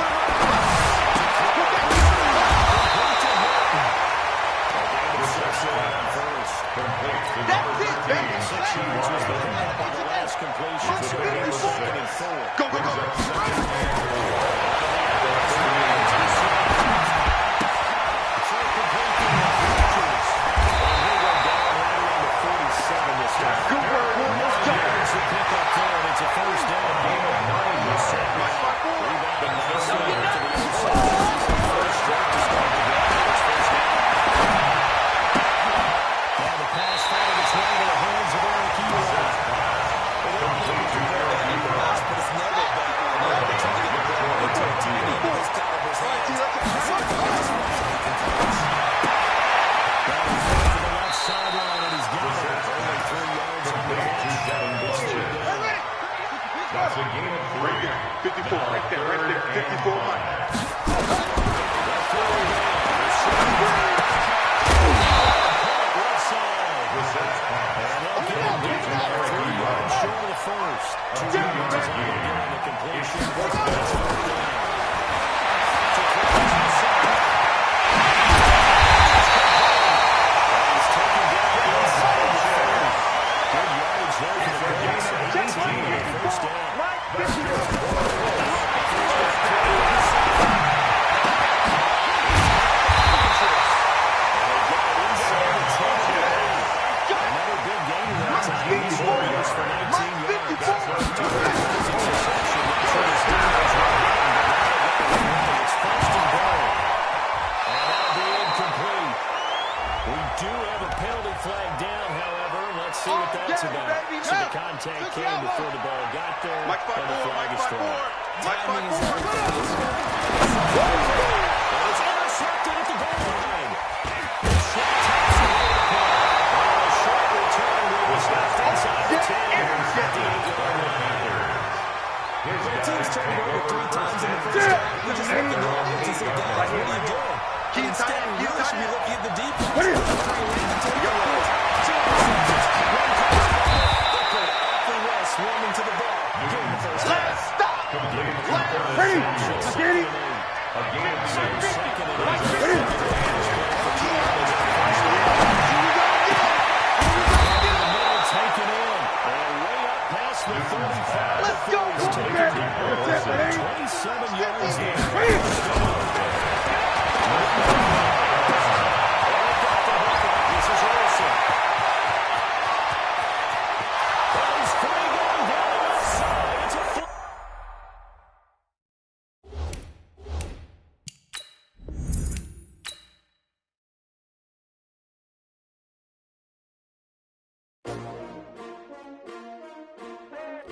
about. So the contact came before the ball got there, and the flag is thrown. Timing is everything. It's intercepted at the goal line. Short return was stopped inside the 10. The team's turned over 3 times in the first half. You just look at the offense and say, guys, what are you doing? Instead, you really should be looking at the defense. Swarming to the ball. Getting the first half. Stop! Ready! Get it! Let's go! 27 yards in. This is Olsen. He's free going down the left side. It's a full.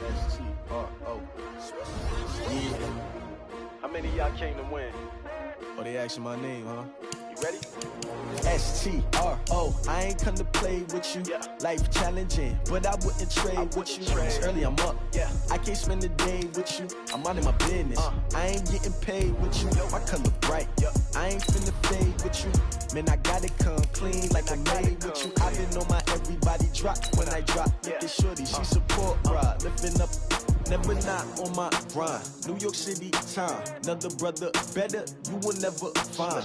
S-T-R-O. Yeah. How many of y'all came to win? Oh, they asking my name, huh? You ready? S-T-R-O. I ain't come to play with you. Life challenging, but I wouldn't trade with you. It's early, I'm up. I can't spend a day with you. I'm out of my business. I ain't getting paid with you. My color bright. I ain't finna fade with you. Man, I gotta come clean like I made with you. I been on my everybody drop when I drop. Look at shorty, she support ride. Lifting up, never not on my grind. New York City time. Another brother better, you will never find.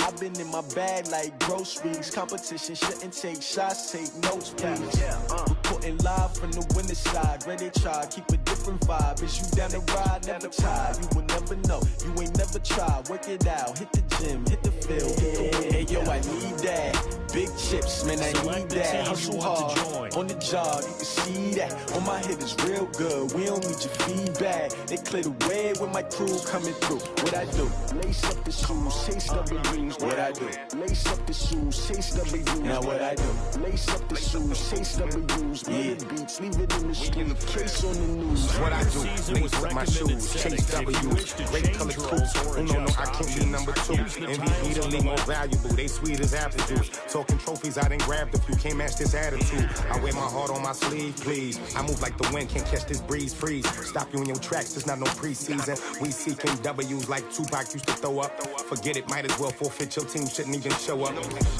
I've been in my bag like groceries. Competition shouldn't take shots, take notes, please. Reporting live from the winning side. Ready to try, keep a different vibe. Is you down the ride, never tired. You will never know, you ain't never tried. Work it out, hit the gym, hit the field, hit the win. Hey yo, I need that. Big chips, man, I need that. Hustle hard, on the job, you can see that. On my hit is real good, we don't need your feedback. They clear the way with my crew coming through. What I do? Lace up the shoes, chase W's. What I do? Lace up the shoes, chase W's. Now what I do? Lace up the shoes, chase W's. Yeah, beats, leave it in the street, case on the news. What I do? Lace up my shoes, chase W's. Great color coats. Oh no, I can't be number 2. MVP to leave more valuable. They sweet as apple juice. Talking trophies, I done grabbed a few. Can't match this attitude. I wear my heart on my sleeve, please. I move like the wind, can't catch this breeze. Freeze. Stop you in your tracks. There's not no preseason. We seeking W's like Tupac used to throw up. Forget it, might as well forfeit. Your team shouldn't even show up.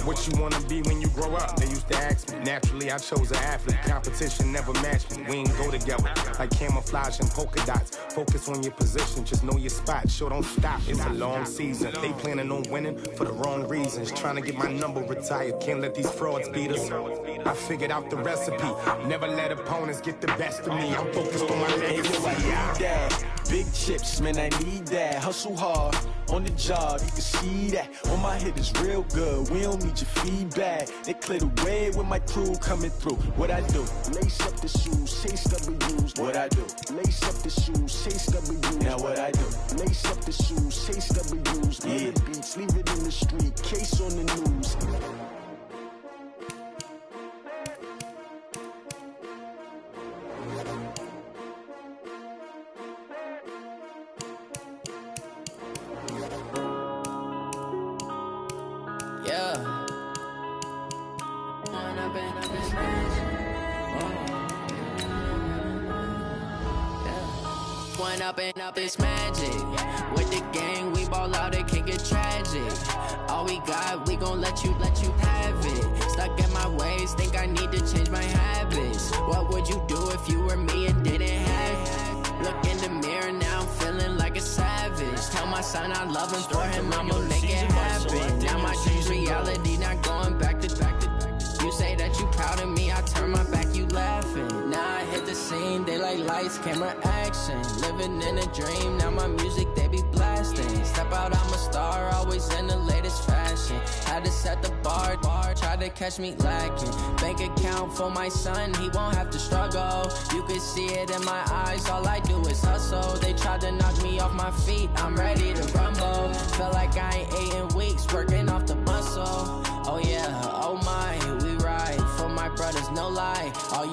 What you wanna be when you grow up? They used to ask me. Naturally, I chose an athlete. Competition never matched me. We ain't go together like camouflage and polka dots. Focus on your position, just know your spot. Sure, don't stop. It's a long season. They planning on winning for the wrong reasons. Trying to get my number retired. Can't let these frauds beat us. I figured out the recipe. Never let opponents get the best of me. I'm focused on my legacy. I need that. Big chips, man, I need that. Hustle hard, on the job, you can see that. On my hit is real good, we don't need your feedback. They clear the way with my crew coming through. What I do? Lace up the shoes, chase W's. What I do? Lace up the shoes, chase W's. Now what I do? Lace up the shoes, chase W's. Yeah, beats, leave it in the street, case on the news. Up it's magic. With the gang, we ball out, it can get tragic. All we got, we gon' let you have it. Stuck in my ways, think I need to change my habits. What would you do if you were me and didn't have it? Look in the mirror, now I'm feeling like a savage. Tell my son I love him, for him I'ma make it happen. Now my dream's reality, not going back to back. You say that you proud of me, I turn my back, you laughing. Now I hit the scene, they like lights, camera, action. Living in a dream, now my music, they be blasting. Step out, I'm a star, always in the latest fashion. Had to set the bar, try to catch me lacking. Bank account for my son, he won't have to struggle. You can see it in my eyes, all I do is hustle. They tried to knock me off my feet, I'm ready to rumble. Feel like I ain't ate in weeks, working off the muscle. Oh yeah, oh my, we ride for my brothers, no lie. All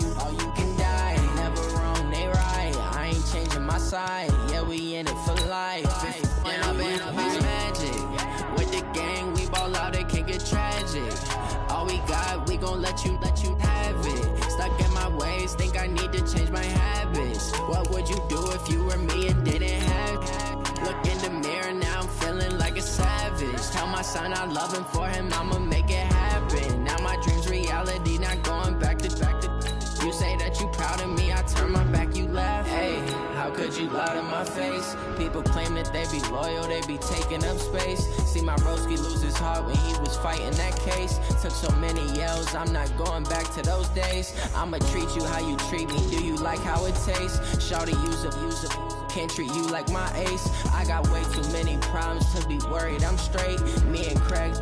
ways, think I need to change my habits. What would you do if you were me and didn't have? Look in the mirror, now I'm feeling like a savage. Tell my son I love him, for him I'ma make it happen. Now my dream's reality, not going back to. You say that you proud of me, I turn my back, you laugh. Hey, how could you lie to my face? People claim that they be loyal, they be taking up space. See my broski lose his heart when he was fighting that case. Took so many yells, I'm not going back to those days. I'ma treat you how you treat me, do you like how it tastes? Shawty, use up, can't treat you like my ace. I got way too many problems to be worried, I'm straight. Me and Craig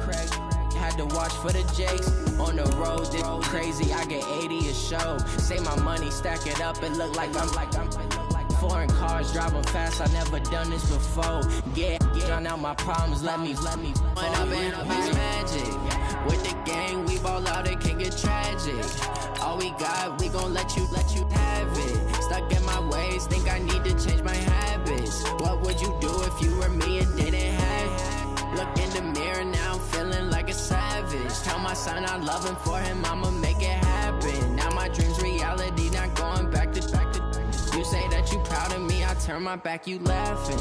had to watch for the Jakes. On the road, this crazy, I get 80 a show. Say my money, stack it up, it look like I'm foreign cars, driving fast, I never done this before. Get drown out my problems, let me When up in it's magic. With the gang, we ball out, it can get tragic. All we got, we gon' let you have it. Stuck in my ways, think I need to change my habits. What would you do if you were me and didn't have? Look in the mirror, now I'm feeling like a savage. Tell my son I love him, for him I'ma make it happen. Now my dream's reality, not going back to. You say that you proud of me, I turn my back, you laughing.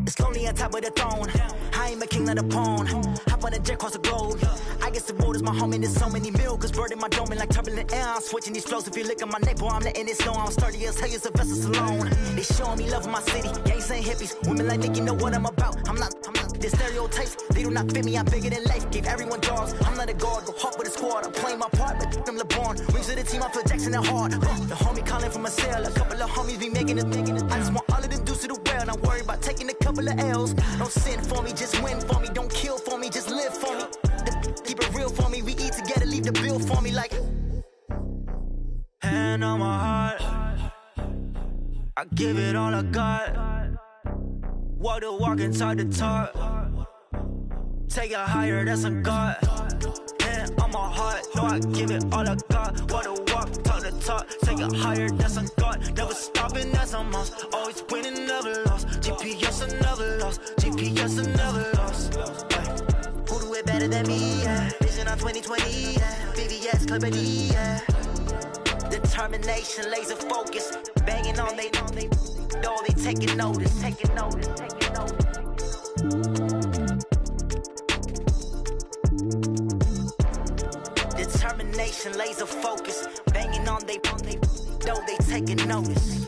It's lonely on top of the throne. I am a king, not a pawn. Hop on a jet across the globe. I guess the world is my home and there's so many milk. Bird in my dome and like turbulent air. I'm switching these flows. If you look at my neck, boy, I'm letting it snow. I'm sturdy as hell as a vessel alone. They showing me love in my city. Gangs ain't hippies. Women like Nicky know what I'm about. I'm not the stereotypes. They do not fit me. I'm bigger than life. Gave everyone dogs. I'm not a guard. Go hard with a squad. I'm playing my part, but them LeBron. Rings to the team. I feel Jackson and hard. The homie calling from a cell. A couple of homies be making it. I just want all of them dudes to do well. Not worry about taking a couple of L's. Don't sin for me, just win for me. Don't kill for me, just live for me. Keep it real for me. We eat together, leave the bill for me like. Hand on my heart, I give it all I got. Walk the walk and talk the talk. Take it higher, that's a God. Hand on my heart, no, I give it all I got. Walk the walk, talk the talk. Take it higher, that's a God. Never stopping, that's a must. Always winning, never lost. GPS, I never lost. GPS, I never lost. Who do it better than me? Yeah. Vision on 2020. Yeah. VVS, Clippity. Yeah. Determination, laser focus. Banging on they know they taking notice. Taking notice. Taking notice. Determination, laser focus. Banging on they know they taking notice.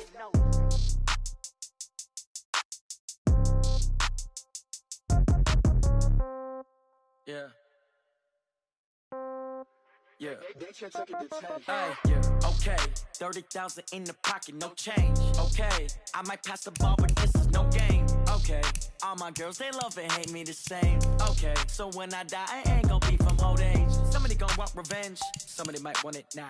Yeah. Yeah. Hey, yeah. Okay. 30,000 in the pocket, no change. Okay. I might pass the ball, but this is no game. Okay. All my girls, they love and hate me the same. Okay. So when I die, I ain't gonna be from old age. Somebody gonna want revenge. Somebody might want it now.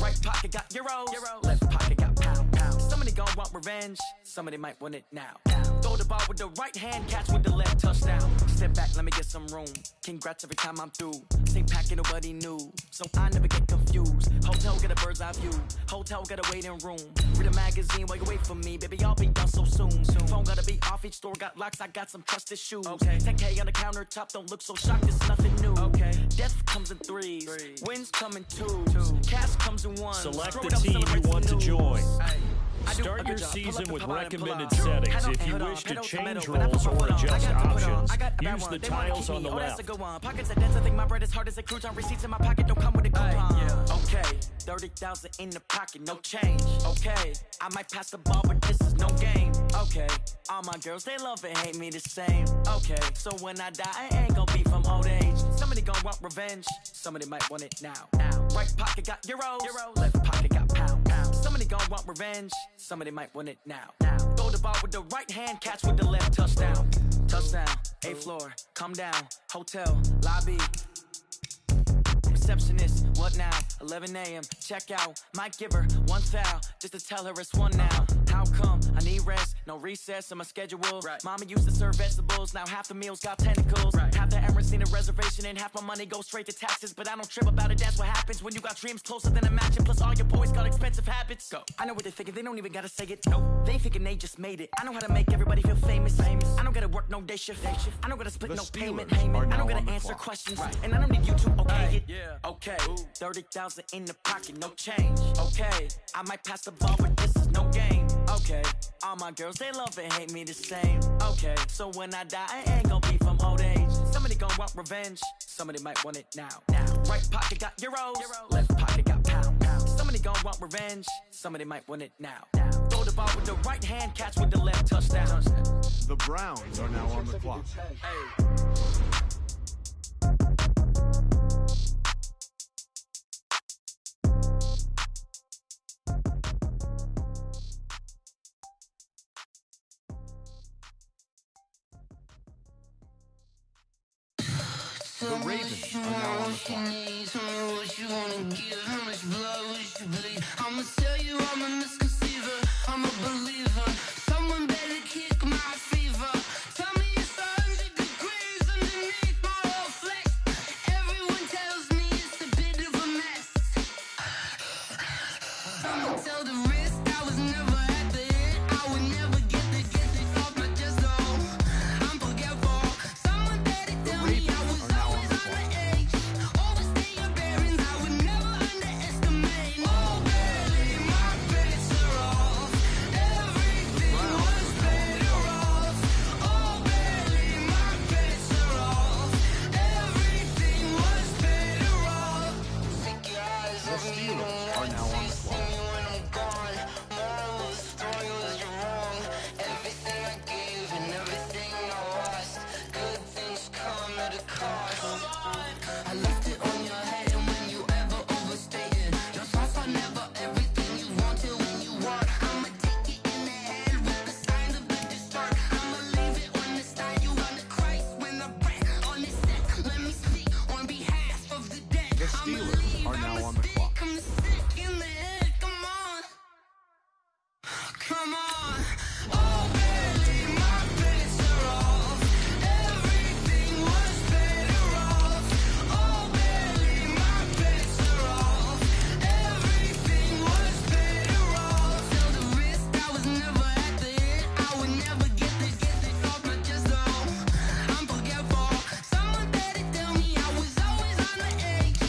Right pocket got euros. Left pocket got pound. Somebody gonna want revenge. Somebody might want it now. Throw the ball with the right hand, catch with the left, touchdown. Step back, let me get some room. Congrats every time I'm through. Same packet, nobody knew, so I never get confused. Hotel get a bird's eye view. Hotel got a waiting room. Read a magazine while you wait for me, baby. I'll be done so soon. Phone gotta be off. Each store got locks. I got some trusted shoes. Okay. 10K on the countertop. Don't look so shocked. It's nothing new. Okay. Death comes in threes. Wins come in twos. Cash comes in ones. Select the team you want to join. Start your season with recommended settings. If you wish to change roles or adjust options, use the tiles on the left. Pockets that dance, I think my bread is hard as a crouton. Receipts in my pocket don't come with a coupon. Okay, 30,000 in the pocket, no change. Okay, I might pass the ball, but this is no game. Okay, all my girls, they love and hate me the same. Okay, so when I die, I ain't gonna be from old age. Somebody gonna want revenge. Somebody might want it now. Right pocket got euros. Left pocket got pound. Somebody gonna want revenge. Somebody might want it now. Throw the ball with the right hand, catch with the left, touchdown. Touchdown, 8th floor, come down, hotel, lobby. receptionist. What now? 11 a.m. Check out. Might give her one foul just to tell her it's one now. How come? I need rest. No recess in my schedule. Right. Mama used to serve vegetables. Now half the meals got tentacles. Right. Half the errands need a reservation and half my money goes straight to taxes. But I don't trip about it. That's what happens when you got dreams closer than a match. And plus all your boys got expensive habits. Go. I know what they're thinking. They don't even gotta say it. No. They thinking they just made it. I know how to make everybody feel famous. I don't gotta work no day shift. I don't gotta split no payment. I don't gotta answer questions. Right. And I don't need you to okay it. Yeah. Okay. 30,000 in the pocket, no change. Okay. I might pass the ball, but this is no game. Okay. All my girls, they love and hate me the same. Okay. So when I die, I ain't gonna be from old age. Somebody gon' want revenge. Somebody might want it now. Right pocket got euros. Left pocket got pounds. Somebody gon' want revenge. Somebody might want it now. Throw the ball with the right hand, catch with the left, touchdown. The Browns are now on the clock. The Ravens are now on the clock. What you wanna give, how much blood would you bleed? I'ma tell you I'm a misconceiver, I'm a believer. Someone better kick my fever. Tell me it's 100 degrees underneath my whole flesh. Everyone tells me it's a bit of a mess. I'ma tell the risk I was never at the hit. I would never get this off my chest though. I'm forgetful. Someone better tell me I was always on the edge. Overstay your bearings, I would never underestimate. Oh baby, my bets are off. Everything was better off. Oh baby, my bets are off. Everything was better off. Take your eyes off me, you don't want to see me when I'm gone. Moral of the story was you're wrong. Everything I gave and everything I lost. Good things come at a cost. I left it on your head and when you ever overstated. Your thoughts are never everything you wanted when you want. I'ma take it in the head with the signs of the distort. I'ma leave it on the side. You on the Christ when I breath on this set. Let me speak on behalf of the dead. The Steelers are now on the clock. I'm sick in the head, come on. Come on. Oh baby, my bets are off. Everything was better off. Oh baby, my bets are off. Everything was better off. Tell the risk I was never at the hit. I would never get this off my chest though. I'm forgetful. Someone better tell me I was always on the edge.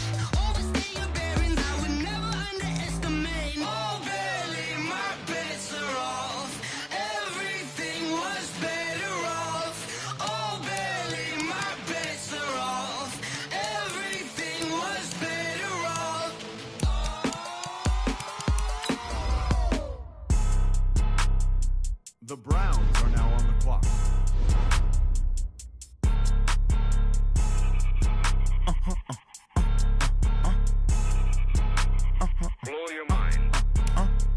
Overstay your bearings, I would never underestimate. Oh baby, my bets are off. Everything was better off. Oh baby, my bets are off. Everything was better off. The Browns are now on the clock. Blow your mind.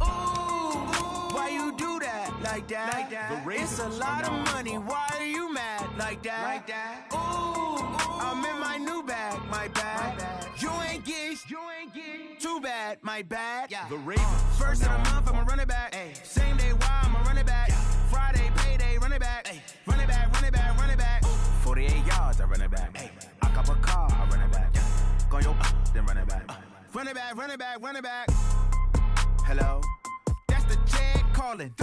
Ooh, why you do that like that? The Ravens It's a are lot now on of the money. clock. Why are you mad like that? Ooh, I'm in my new bag, my bad. You ain't get too bad, my bad. The Ravens First are of the now on month, the I'ma clock. run it back. Same day, why I'ma run it back. Friday, payday, run it back. Run it back, run it back, run it back. 48 yards, I run it back. I cop a car, I run it back. Go your then run it back. Run it back, run it back, run it back. Hello? That's the check calling.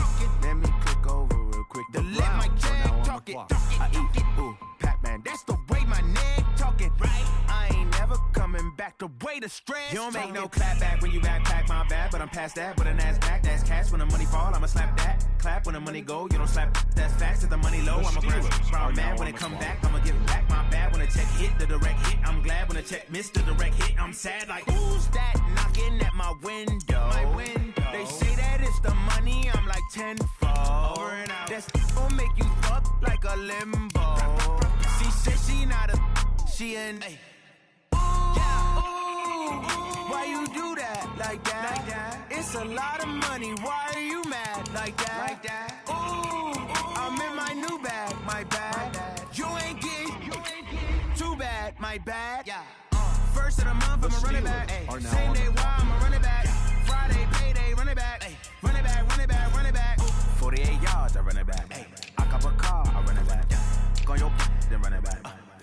Let me click over real quick. The Let my Browns are now check on the talk it. clock. I eat it. Ooh, Pac-Man. That's the way my neck talking. Right? I ain't never coming back. The way the stress. You don't make no clap back when you backpack, my bad. But I'm past that. But an ass back, that's cash. When the money fall, I'ma slap that. Clap when the money go. You don't slap. That's fast. If the money low, The I'ma grab Steelers are from now man. on When the it come clock. back, I'ma give back my bad. When the check hit, the direct hit. I'm glad when the check missed the direct hit. I'm sad like, who's that knocking at my window? They say that it's the money. I'm like tenfold. Over and out. That's gon' make you fuck like a limbo. She said she not a, she an. Why you do that like that? It's a lot of money. Why are you mad like that? Ooh, I'm in my new bag, my bad. You ain't get too bad, my bad. First of the month, I'm a running back. Same day, why I'm a running back. Friday, payday, running back. Running back, running back, running back. 48 yards, I run it back. I cop a car, I run it back. Go on your then run it back.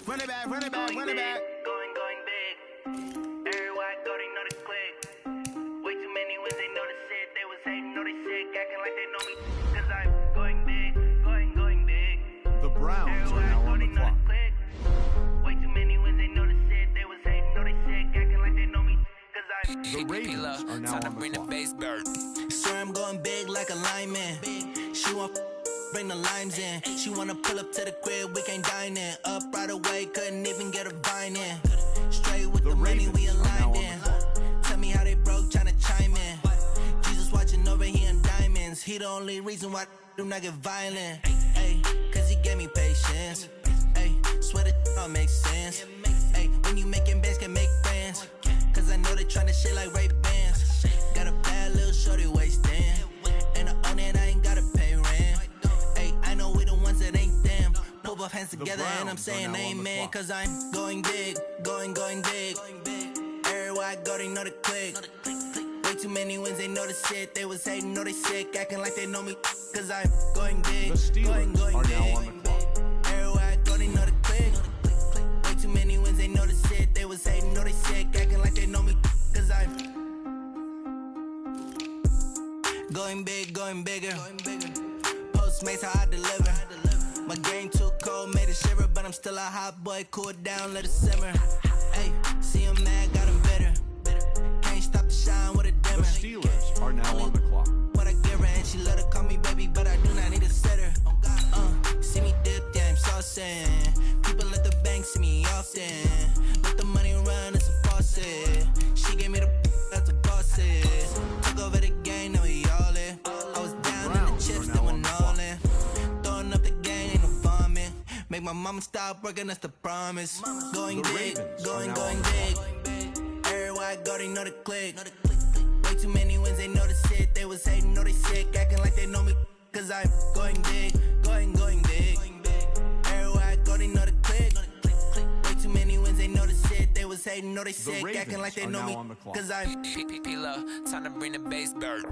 Run it back, run it back, run it back. Going big. Everywhere I go, they know the click. Way too many wins, they know the shit. They was hating, know they sick, acting like they know me. Cause I'm going big, going big. The Browns Everywhere are now I go, on they the know clock. the click. Way too many wins, they know the shit. They was hating, know they sick, acting like they know me. Cause I'm The Ravens are now on the clock. Swear I'm going big like a lineman. She want bring the limes in. She wanna pull up to the crib, we can't dine in. Up right away, couldn't even get a vine in. Straight with the money, we aligned in. Tell me how they broke, tryna chime in. Jesus watching over here in diamonds. He the only reason why I do not get violent. Ay, cause he gave me patience. Ay, swear that all makes sense. Ay, when you making bands, can make friends. Cause I know they tryna shit like Ray-Bans. Got a bad little shorty wasting. And I own it, I ain't gotta pay rent. Ay, I know we the ones that ain't them. Pull both hands together and I'm saying amen. Cause I'm going big, going big. Everywhere I go, they know the click. Way too many wins, they know the shit. They was hating, know they sick, acting like they know me. Cause I'm going big, The Steelers going are big. now on the clock. Everywhere I go, they know the click. Way too many wins, they know the shit. They was hating, know they sick, acting like they know me. Cause I'm going big, going bigger. Postmates, how I deliver. My game too cold, made it shiver, but I'm still a hot boy. Cool it down, let it simmer. Hey, see him mad, got him bitter. Can't stop the shine with a dimmer. The Steelers are now on the clock. What I give her, and she love to call me baby, but I do not need a sitter. See me dip, yeah, I'm saucing. People at the bank see me often. Let the money run, it's a faucet. She gave me the that's a boss it. Took over the game, now we all in. I was down in the chips, then went all in. Throwing up the game, ain't no vomit. Make my mama stop working, that's the promise. Going big, going big. Everywhere I go, they know the click. Way too many wins, they know the shit. They was hating, know they sick, acting like they know me. Cause I'm going big, going big. Everywhere I go, they know the click. Way too many wins, they know the shit. They was hating, know they sick, acting like they know me. Cause I'm P-P-P-Lo, time to bring the bass bird.